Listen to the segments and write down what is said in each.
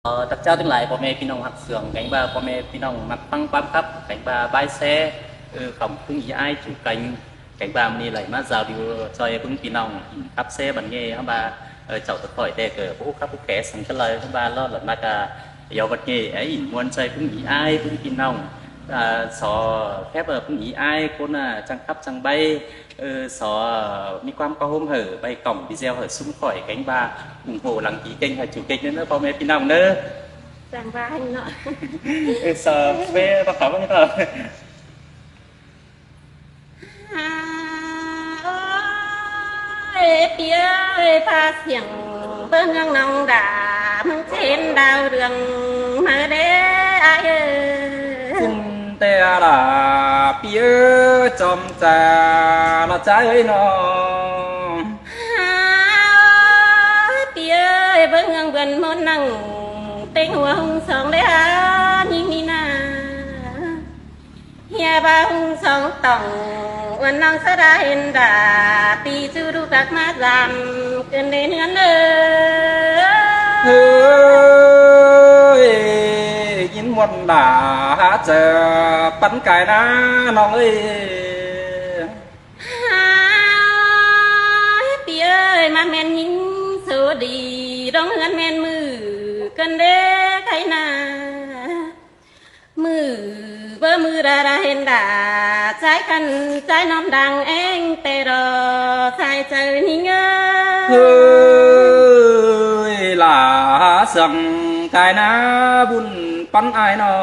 Tất cả tương laiพ่อแม่พี่น้องหักเสื่องcảnh baพ่อแม่พี่น้องมักฟังความครับcảnh ba bãi xe khôngพึ่งý ai chủ cảnh ba mình lại mà giao điều choพึ่งพี่น้องขับxe bằng nghề các ba chậu tập khỏi để cờ bố khắp bố kẻ sang cái lời các ba lo là mà cả giàu vật nghề ấy muốn chơiพึ่งý aiพึ่งพี่น้องsò phépพึ่งý ai con trang khắp trang bay sòมีความก็hôm hở bay cổng video hở súng khỏi cánh ba ủng hộ lắng ký kênh hay chủ kênh nữaพ่อแม่พี่น้องเนอะ Giảng vai anh nọ. sờ về bắt đầu như thế nào Ơi tía ơi pha xiềng bơ ngang nòng đã mong trên đào đường mà đế ai ơi xin te là bia chom trà là trái ơi nó tía ơi bơ ngang vườn môn năng tên hùa hung sòng đế á nhìn nhìn à Hia ba hung sòng tổngวันน้องสระเห็นดาตีจูดูกักมาจำเกินเดินเงินเด้อ ơi nhìn muôn đã chờ bắn cài ná nó ơi พี่เอ้ยมาแม่นยิงสวดีร้องเฮือนแม่นมือกันเด้ไทนามือเบอมือดาราเห็นดาใจกันใจน้อมดังเองแต่รอใจเจอนี่เงอ ơi là rằng cài ná buồn bắn ai nó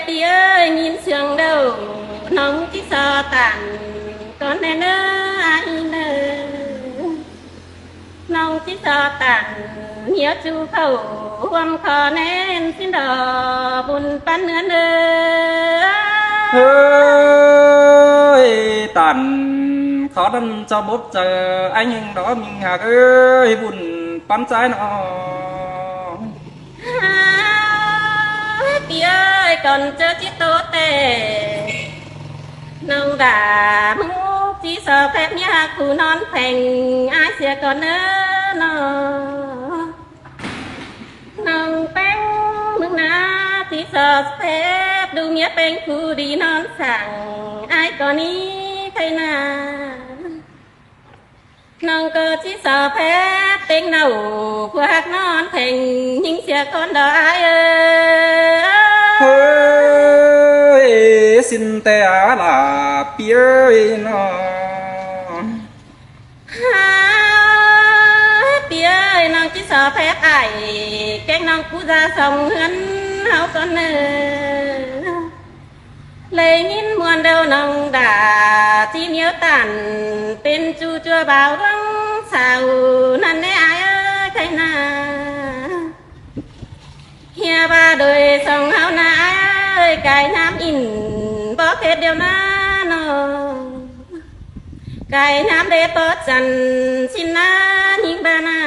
พี่เอ้ยยินเสียงเด้อน้องที่ซอตันก่อนแน่เน้อไอ้เน้อน้องที่ซอตันเหี่ยวจูเข้าหวมคอแน่นสิ้นดอบุญปันเนื้อเด้อ ơi tàn khó đâm cho bốp chờ anh hình đó mình hạc ơi buồn bắn trái nó พี่เอ้ยก่อนเจอจิตโตเตน้องด่ามึงจีสอบแพทย์เนี่ยคูนอนแผงอายเสียก่อนเน้อน้องน้องแป้งมึงนะจีสอบแพทย์ดูเมียเป็นผู้ดีนอนสั่งอายก่อนนี้ใครนาน้องก็จีสอบแพทย์เป็นเน่าพวกนอนแผงยิงเสียก่อนดอกอายเอ้ย ơi xin te là bia ơi nó พี่เอ้ยน้องจิสอแพ้ไอ้แกงน้องกูจะส่งเงินเฮาก่อนเนอเลยยินมวนเดาน้องด่าที่เหนียวตันเป็นจูจัวบ่าวรังสาวนั่นได้อายเอ้ยใครนาเฮียบาโดยส่งเฮานาเอ้ยกายน้ำอินบ่เข็ดเดียวนะน้องไก่น้ำเดปอจันสินาหิงบานา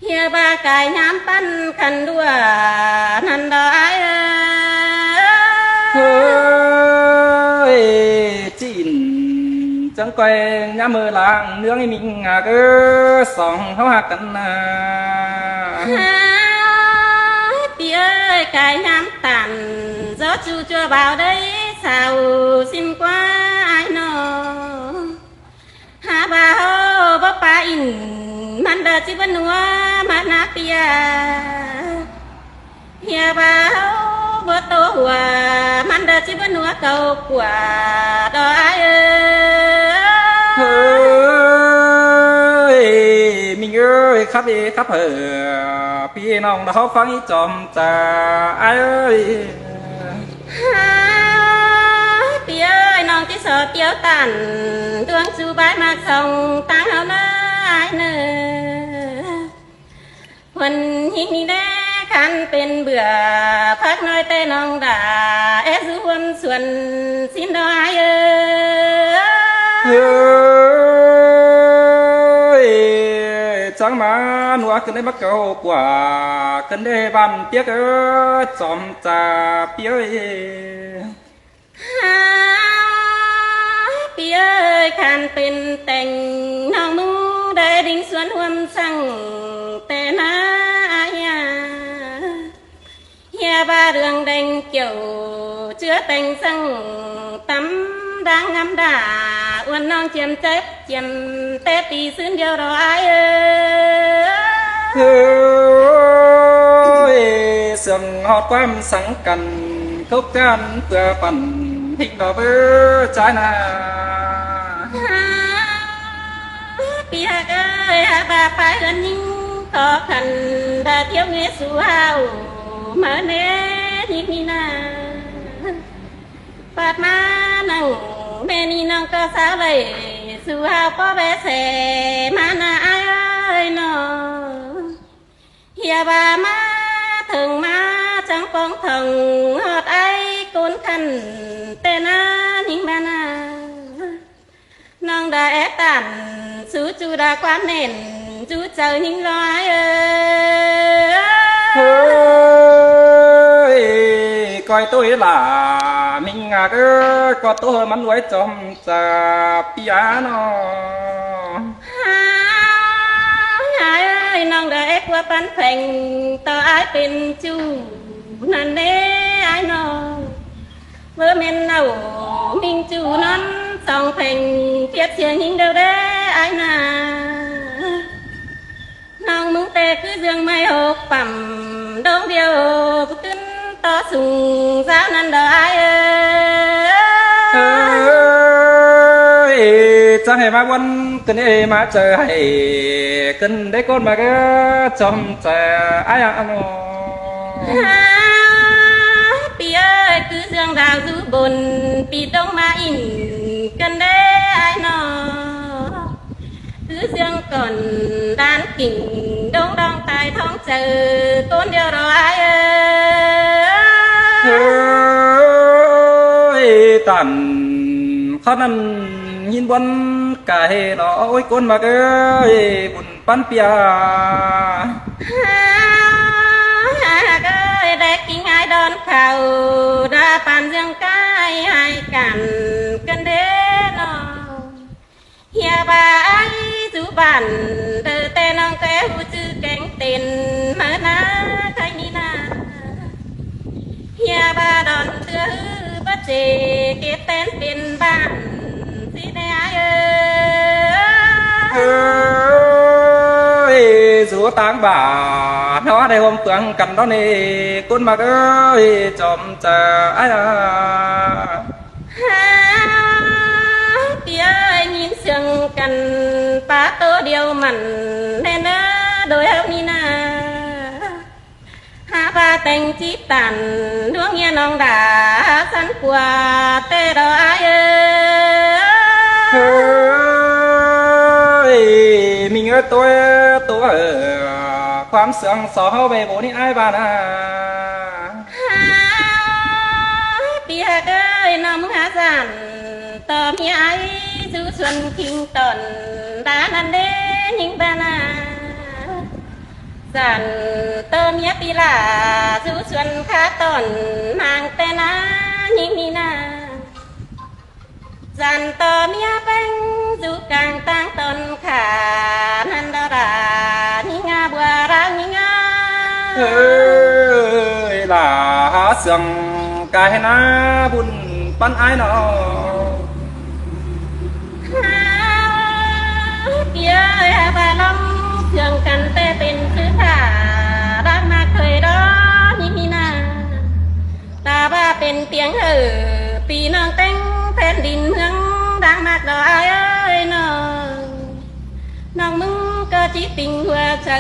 เฮียบาไก่น้ำปั้นคันดัวนันดอไอ ơi chín chẳng quay nhá mơ làng nướng mình ngà cơ sòng háo hạc cắn à พี่เอ้ยไก่น้ำตันgió chu chua vào đây sao xin qua ai nọ hà bà hô bó pa in man đờ chi bên núa mà na pia hià bà hô bó tô hùa man đờ chi bên núa cầu của đò ai ơi mình ơi khắp hởพี่น้องเขาฟังอีจอมจ่าไอ้เอ้ย พี่เอ้ยน้องที่สอเตี้ยวตันดวงจูบายมากส่งตางเฮาเน้อไอ้เน้อคนหิกนี่แน่คันเป็นเบื่อพักน้อยแต่น้องด่าเอสุวมส่วนสิ้นดอยเอ้ ơi chẳng mà nuôi cần đấy bắt cầu quả cần đấy bàn tiếc ơi chòm trà bia ơi พี่เอ้ยคันเป็นแต่งน้องนุ่ง để đình xuân huân sang tê na nhà ba đường đành kiểu chứa tình sang tắm đang ngắm đà uốn non chiêm tép chiêm tép tì xuyên điều đó ai ơi sương hót quam sáng cần khúc can vừa phần hình đó với trái na bia ơi bà phải gần những khó khăn đã thiếu nghe su hào mở nế nhìn na phát ma nằng mẹ ni nằng có sao vậy su hào có bé xe mà na ai ơi nó hiệp bà ma thường ma chẳng con thần hót ai côn khăn tên á những bà na nong đã ép tàn chú chú đã quán nền chú chờ những loài ơi coi tôi là mình ngạc ơ có tôi mắn nuôi trong trà piano ai ơi nong đã ép qua bán phèn tờ ai tên chú năn đế ai nó vợ men nào mình chú non song thành thiết chia những đâu đấy ai na nong mung tê cứ dương mây hộp phẩm đông điều cứ to sùng giáo nan đờ ai ơi chẳng hề mà quân cần ê mà chờ hay cần đấy con mà cái trong chờ ai à nó pi ơi cứ dương đào du bồn pi đông mà in cần đấy ai nó cứ dương còn đan kỉnh đông đông tài thông chờ tôn điều đó ai ơi tàn khó năn nhìn quân cái nó ôi con mà cái buồn pan pia ơi để kinh ai đón khảo đã bàn dương cái hai cản cân đế nó hiệp bà ai chú bản từ tên ông té hú chữ cánh tên mở ná thay ni na hiệp bà đón đưa bất chế kết tên tiền bản gì đây ai ơi dù táng bà nó đây hôm phương cần đó nè con mà ơi chòm chờ ai à tia ơi nhìn sương cần phá tô điều mặn nên đôi hậu ni na ha ba tình chỉ tàn đuông nghe nong đã sẵn qua tê đó ai ơi mình ơi tôi ở khoám sương xó về bố đi ai bà nà tia ơi nong há giản tóm nhà ai du xuân kinh tần đã năn đế những bà na giản tôm nhé pi là du xuân khá tần mang tên á những ni na giản tôm nhé bánh du càng tăng tần khả năn đó là những nga bùa ra những nga ơi là sương cái na buồn pan ai nó tia ơi bà long thường cần tê tên thứ thả đang mà cười đó những ni na ta baเป็นtiếng hởปีนองเต็งแผ่นดินเมืองดังมากดอกai ơiน้องมึงก็จิติงหัวเจอ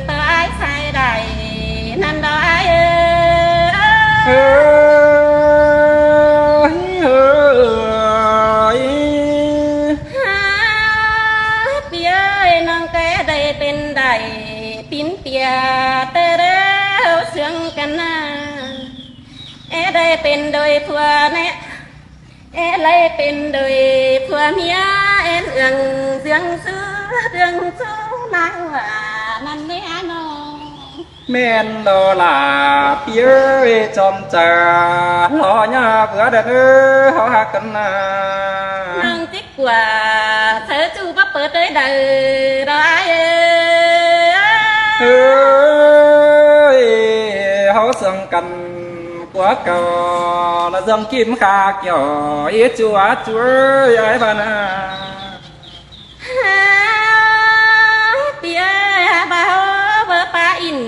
ต่อไอ้ใส่ได้นั่นดอกai ơi pi ơiน้องแกได้เป็นได้ปิ้นเปียเตเรวเสียงกันนะได้เป็นโดยผัวเนี่ยเลยเป็นโดยผัวเมียเอื้องเสียงซื้อเรื่องซื้อนางว่านั่นเนี่ยน้อง men đó là phía trong trà lo nhà vừa đẹp họ hạ cần nâng tích quả thơ chú bắp bờ ปิดเลยเด้อรอไอ้เอ้ยเขาเสื่องกันกว่าเก่าlà dòng kim khà kiểu ít chúa chúa ấy bà na เปียบ่าวเบอปลาอิน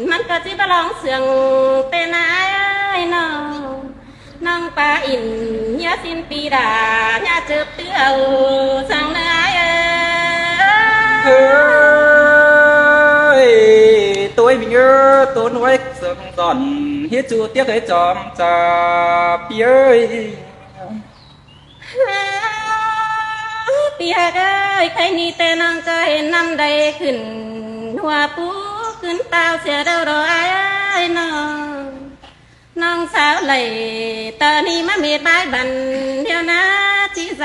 มันก็สิบลองเสียงเต้นไอ้น้องปลาอินยาสินปีดายาเจ็บเตี้ยวสั่งเลยเอ้ยtôi mình ơi tôi nói sương giòn hiết chú tiếc ấy chòm chà pi ơi เปียกเอ้ยใครนี่แต่น้องจะเห็นน้ำใดขึ้นหัวปูขึ้นเต้าเสียเดารอไอ้น้องสาวเลยตอนนี้มาเมียบายบันเดียวนะจีใจ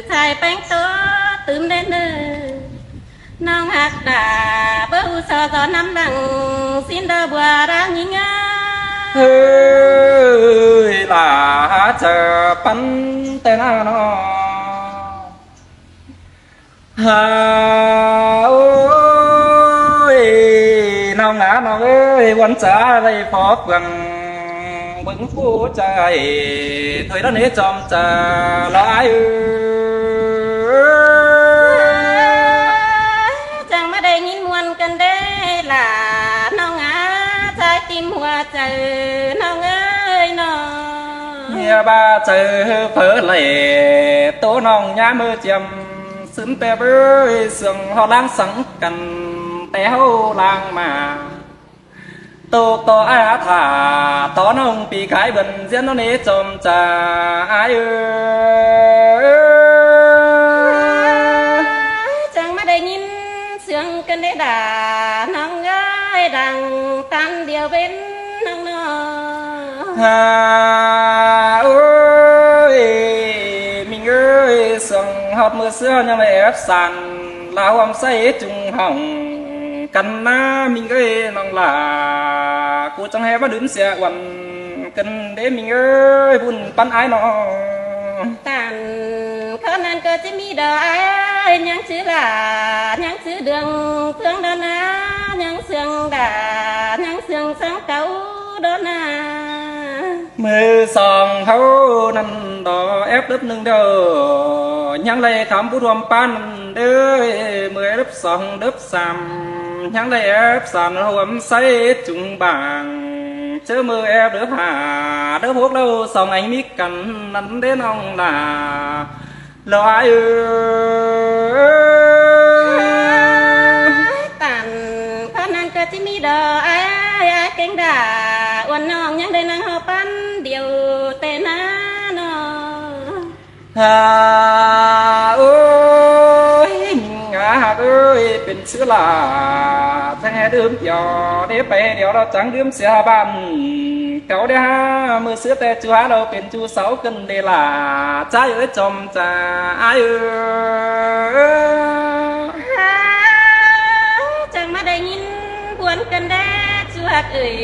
ชายแป้งตัวตื่มเด่นเด้อน้องหักดาเบื้อสอน้ำดังสิ้นเดอบัวรังยิงเฮ้ยลาเจอปันแต่หน้าน้องฮาโอ้ยน้องหนาน้องเอ้ยวันจ๋าได้พอเปลืองบึงผู้ใจถอยแล้วนี้จอมจ่าลอยจังไม่ได้ยินมวนกันได้ล่ะน้องอาใจติมหัวใจน้องเอ้ยน้องเฮียบ้าเจอเผลอไหลโตน้องย้ามือเจียมซึมแต่เบ้ยเสื่องhọ langสังกันแต่เฮาลางมาโตโตอาถาตอนน้องปีขายเบิ่นเสียนน้องนี้จมจ่าอายจังไม่ได้ยินเสียงกันได้ด่าน้องเอ้ยดังตันเดียวเป็นน้องน้องฮาโอ้ยมิงเอ้ยส่งฮอดมือเสื้อยังไม่แอบสั่นลาวอมใส่จุงห้องกันนะมิงเอ้ยน้องลากูจังให้มาดื่มเสียวันกันเด้มิงเอ้ยบุญปันอ้ายน้องตันคนนั้นก็จะมีดอกยังชื่อหลายังชื่อเดืองเพื่องดอนายังเสียงด่ายังเสียงสังเก่าดอนามือสองเขานั่นดอเอฟดึบหนึ่งเด้อยังเลยทำผู้รวมปันเด้อมือดึบสองดึบสามยังเลยเอฟสามรวมใส่จุงบางเจอมือเอฟดึบหาดึบพวกเราสองไอ้มิกันนั่นเด้น้องลาลอยตันคนนั้นก็จะมีดอกเก่งด่าวันน้องยังได้นั่งหอปั้นเดียวเตนะน้องฮาโอ้ยงาเอ้ยเป็นเสือลาทั้งแห่ดื่มเดียวเดี๋ยวไปเดี๋ยวเราจังดื่มเสียบ้านเก่าเดี๋ยวมือเสือแต่จูหาเราเป็นจูเสากันเดล่าใจเอ้ยจอมจ่าอายจังมาได้ยินบวนกันได้จูหักเอ่ย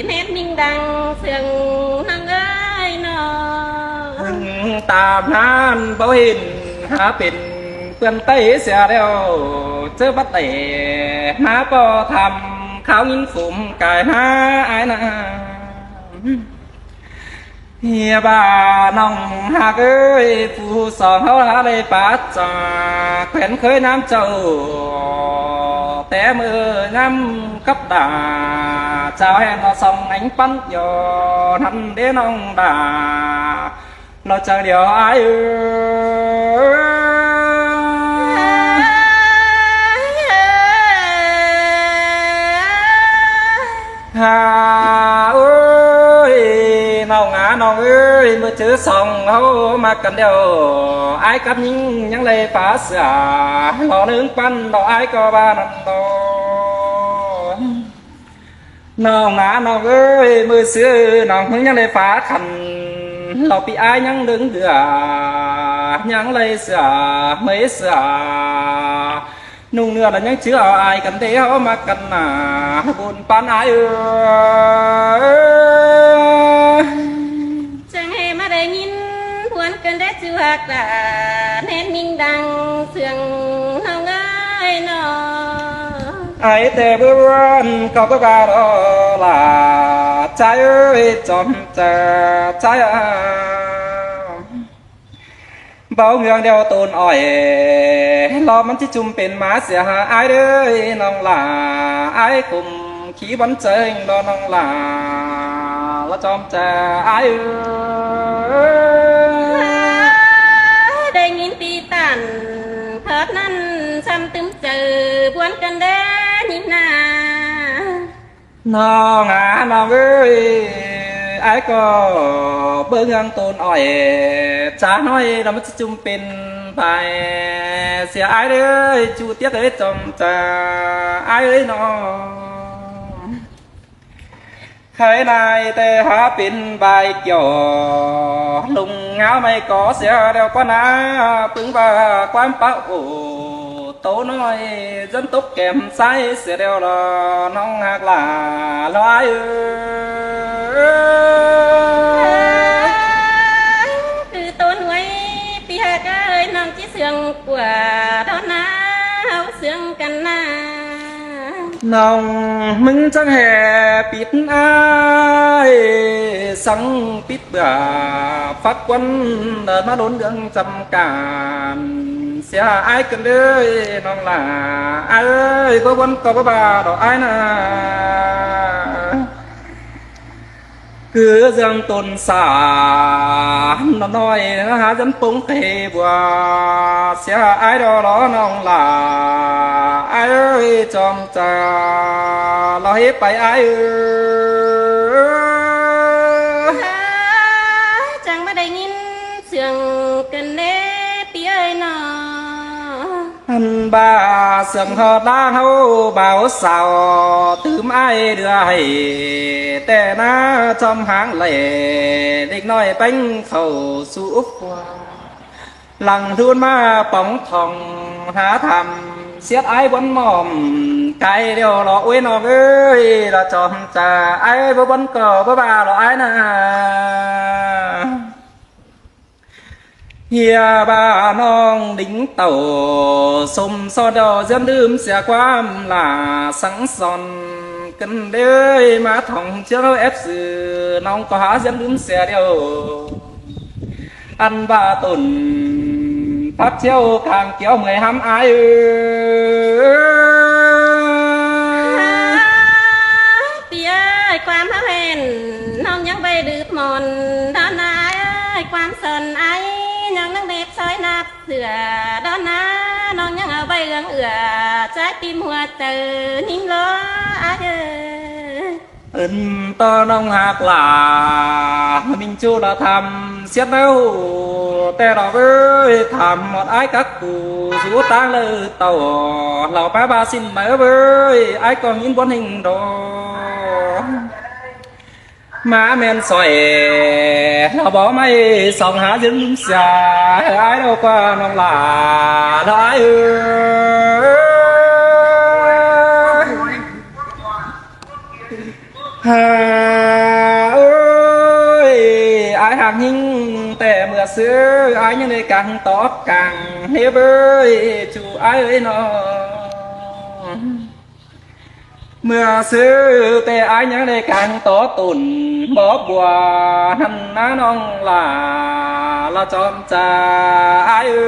เน็ตนิ่งดังเสียงนางเอ้ยน้องตามนั้นบ่เห็นหาเป็นเพื่อนไต้เสียแล้วเจอบัดเตะหาก็ทำข้าวยิงฝุ่มกายหาอายนะเฮียบ้าน้องหากเอ้ยผู้สองเขาหาได้ปาจ่าแขวนเคยน้ำเจ้าแต่มือน้ำcấp đà chào hẹn nó xong ánh bắn yo hắn đến ông đà nó chờ điều ai hà ơi nào ngã nào ơi mưa chữ xong hấu mà cần điều ai cắp những lệ phá xả nó nướng bắn nó ai có ba năm đó nào ngã nào ơi mưa xưa nào những lệ phá khăn nó bị ai nhăng đứng đưa nhăng lệ xả mấy xả nung nữa là những chữ ai cần thế hó mà cần à buồn pan ai chẳng hề mà để nhìn buồn cần để chữ hạt là nên mình ดังเสียงเฮาเอ้ยนอ ไอ้แต่เบื่อก็บ่กล้าดอล่ะใจเอ้ยจอมจะใจเบาเงืองเดียวตูนอ่อยรอมันที่จุ่มเป็นหมาเสียหาไอ้เด้อน้องหล่าไอ้คุมขี้บันเจิงรอน้องหล่าแล้วจอมจะไอ้เอ้ย ได้ยินตีตันเพิดนั้นซ้ำตึมเจอพวนกันเด้นี่นา น้องน้องเอ้ยไอ้ก็เบิ่งยังตูนอ่อยจ้าน้อยเรามันจะจุ่มเป็นไปเสียไอ้เด้อจูเตี้ยเอ้ยจอมจะไอ้เอ้ยน้องใครนายแต่หาเป็นใบเกี่ยวลุงเงาไม่ก่อเสียเดียวก็นะปึงว่าความเป้าโตน้อยdân túc kèm say sẽ đeo lò nong hạt là loài ơi คือต้นไว้ปีหากเอ้ยน้องที่เสืองกว่าเท่านาเฮาเสืองกันนา nong mừng chẳng hề bịt ai sẵn bịt bả phát quân mà đốn đường chăm cản sẽ ai cần đời nong là ai ơi có quân có bà đó ai nà cứ dương tôn xả nó nói nó há dân bóng thề bùa sẽ ai đó đó nong là ai ơi chom cha lo hết phải ai ơi จังมาได้ยินเสียงกันเด้ปีเอ้ยนอ anh bà sầm hờ đa hâu bảo sao tươm ai đưa hayแต่น่าจอมหางเหล่เด็กน้อยแป้งเข้าสู่อุกหลังทุนมาป๋องทองหาทำเสียดไอ้บนหม่อมไก่เดียวหลอกเว้นออกเอ้ยเราจอมจะไอ้บนก่อบ่าหลอกไอ้นะเฮียบ้าน้องดิ้งเต่าสมซอดอเยี่ยมลืมเสียความหล่าสังสอนกันเด้อมาท่องเที่ยวเอฟสื่อน้องก็หาเยี่ยมลืมเสียเดียวอันบ้าตุนพักเที่ยวกลางเกี่ยวเมื่อยห้ำอาย ปีเอ้ยความเฮาเห็นน้องยังไปดื้อมนเท่านาเอ้ยความสนไอ้ยังนั่งเด็กซอยนับเสือดอนนาน้องยังเอาไปเอื้องเอื้อใจตีมัวเจอนิ่งล้ออ้ายเอ้ย to nông hạt là mình chú đã thầm xét đâuแต่เราเอ้ยทำหมดไอ้กักกูสู้ตางเลยเต่าเราป้าบาสินไหมเอ้ยไอ้còn nhìn bón hình đồ má men sỏiเราbỏ mây sòng há dính xà ai đâu qua nông là ai ơi hà ơi ai hàng hìnhแต่เมื่อซื้อไอ้ยังได้กังตอบกังเฮ้ยเบ้ยจูไอ้เอ้ยน้องเมื่อซื้อแต่ไอ้ยังได้กังตอตุนบอกบัวนั่นนะน้องล่ะเราจอมจ่าไอ้เอ้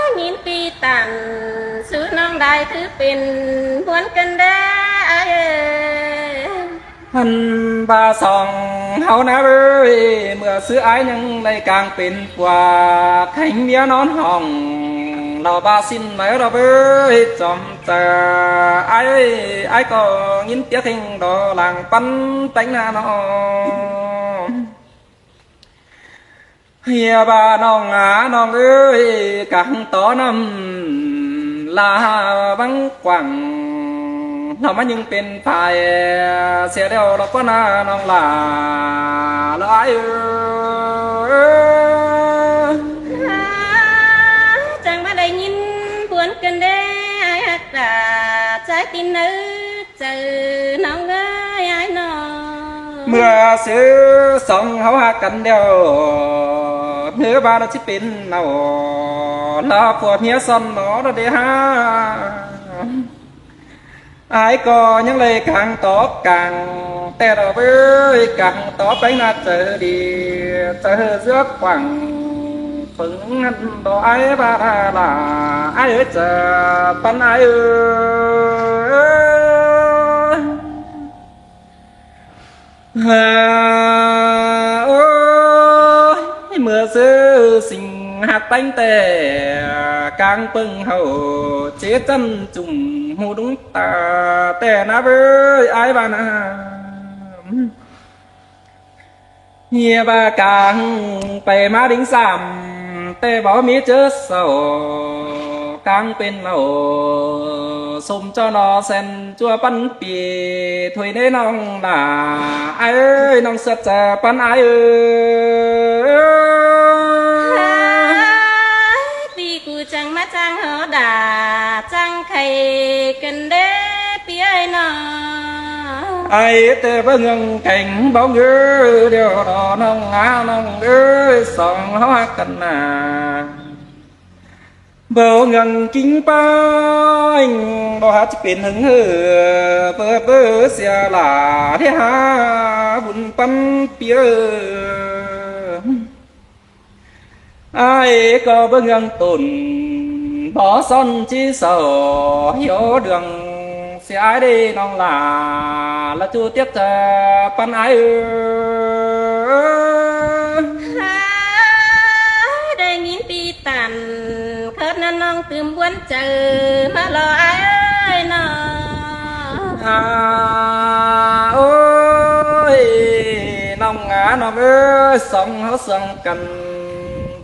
ย nhìn pi tàn xứ non đại thứ pin muốn cần đá ai ơi ท่านบาสองเฮานะเอ้ยเมื่อซื้อไอ้ยังได้กลางเป็นกว่าแข่งเมียนอนห้องเราบาสินไหมเราเอ้ยจอมแต่ไอ้ก็ยินเตี้ยทิ้งดอหลังปั้นแต่งหน้าน้องเฮียบาน้องน้องเอ้ยกังต่อน้ำลาบังกว่างเรามันยังเป็นไฟเสียเดียวเราก็น่าน้องลาแล้วไอ้จังมาได้ยินบวนกันเด้ไอ้ฮักตาใจตินนึกเจอน้องเอ้ยไอ้น้อง เมื่อ ซื้อสองเขาหากันเดียวเนื้อบาเราที่เป็นเอาลาผัวเมียซ้อนหนอเราเดียฮะไอ้ก็ยังเลยกางตอบกางแต่เราเอ้ยกางตอบไปน่าเจอดีเจอเสื้อขวังฝึงหันดอกไอ้บาลาไอ้เอ้ยเจอปันไอ้เอ้ยโอ้ยเมื่อซื้อสิ่งหักตั้งแต่กลางปึงเฮาเจ๊จันจุ่มหูดุงตาแต่นะเว้ยไอ้บ้านะเฮียบากลางไปมาดิ้งสามแต่บ่มีเจอเศร้ากลางเป็นเหล่าสมเจ้านอเซนจัวปันปีถวยได้น้องด่าไอ้เอ้ยน้องสัจจะปันไอ้เอ้ย ปีกูจังมาจังhọด่าจังใครกันเด้ปีเอ้ยน้อ ai tê với ngân cảnh bao ngư điều đó nông á nông ơi sòng hoa cần à bao ngân kính bánh bao hátเป็นhứng hờ bơ bơ xia là thế ha buồn pan pia ai có bao ngân tồn bỏ son chi sầu hiểu đường sẽ ai đi nong là chú tiếp cho pan aiได้ยินปีตันเคิดนั่นน้องตื่มวนเจอมารอไอ้น้อ ôi nong ngã nong ơi song hó song cần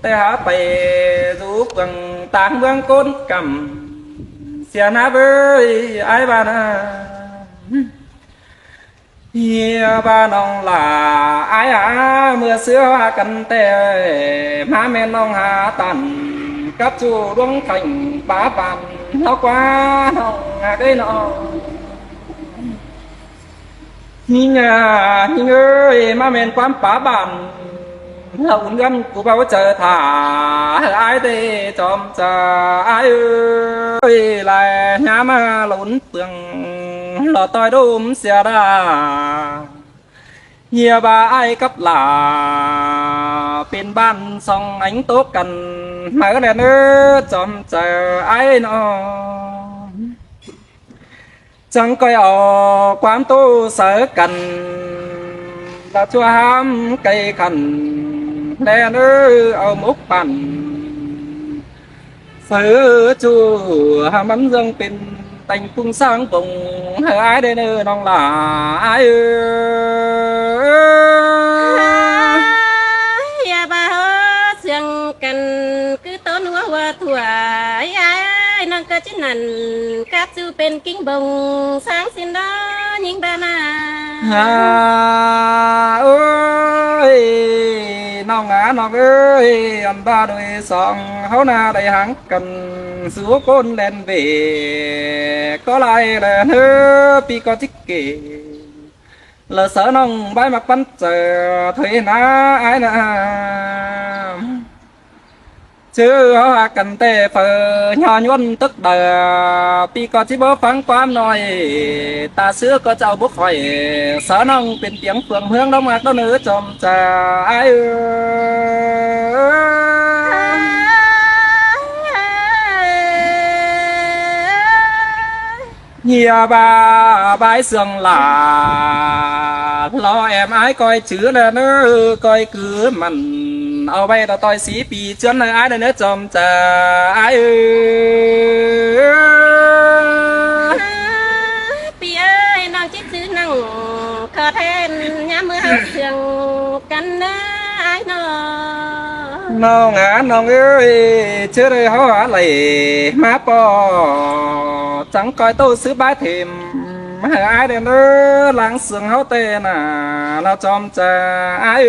te há bè rú gần táng vương côn cầm xia ná với ai bà na Hia ba nong là ai à mưa xưa cần tè má men nong hà tàn cấp chu đuông thành bá bàn nó quá nong à cái nọ Nhìn ơi má men quán bá bàn hậu ngân của bao chờ thả ai đây chom chờ ai ơi lại nhà mà lún tường lò tôi đốm xe đà nhiều bà ai cấp là bên ban xong ánh tốt cần mở đèn nữa chom chờ ai nó chẳng coi ở quán tô sở cần là chua ham cây khẩn đèn ở mốc bàn sở chu ham bắn dương bên thành cung sang vùng ai đây nữa non là ai ya ba hơ xiang cần cứ tố núa hoa thua aiน้องก็จินันกับจูเป็นกิ้งบงสร้างสินดอยิงบานา ơi nong á nong ơi anh ba đôi song hấu na đầy hàng cần xuống côn lên về có lại là hơ pi có thích kể là sợ nong bãi mặt bắn chờ thuê na ai na chứ họ cần tê phờ nhỏ nhuân tức đờ pi có chỉ bố phán quán nói ta xưa có cháu bốc hỏi sợ nôngเป็นtiếng phượng hương đông mạc đâu nữa chồng chờ ai Nhiều bà bái sương là lo em ái coi chữ là nó coi cứ mặn ao bay là tôi xí bì chân là ai nữa chồng chờ ai Pi ơiน้องจิตซื้อนั่งขอแทนย้ำมือเฮาเสียงกันนะไอ้น้อ nong á nong ơi chưa đây hó hả lầy má bò chẳng coi tôi xứ bái thềm ai đây nữa láng sương hó tê nà nó chom chờ ai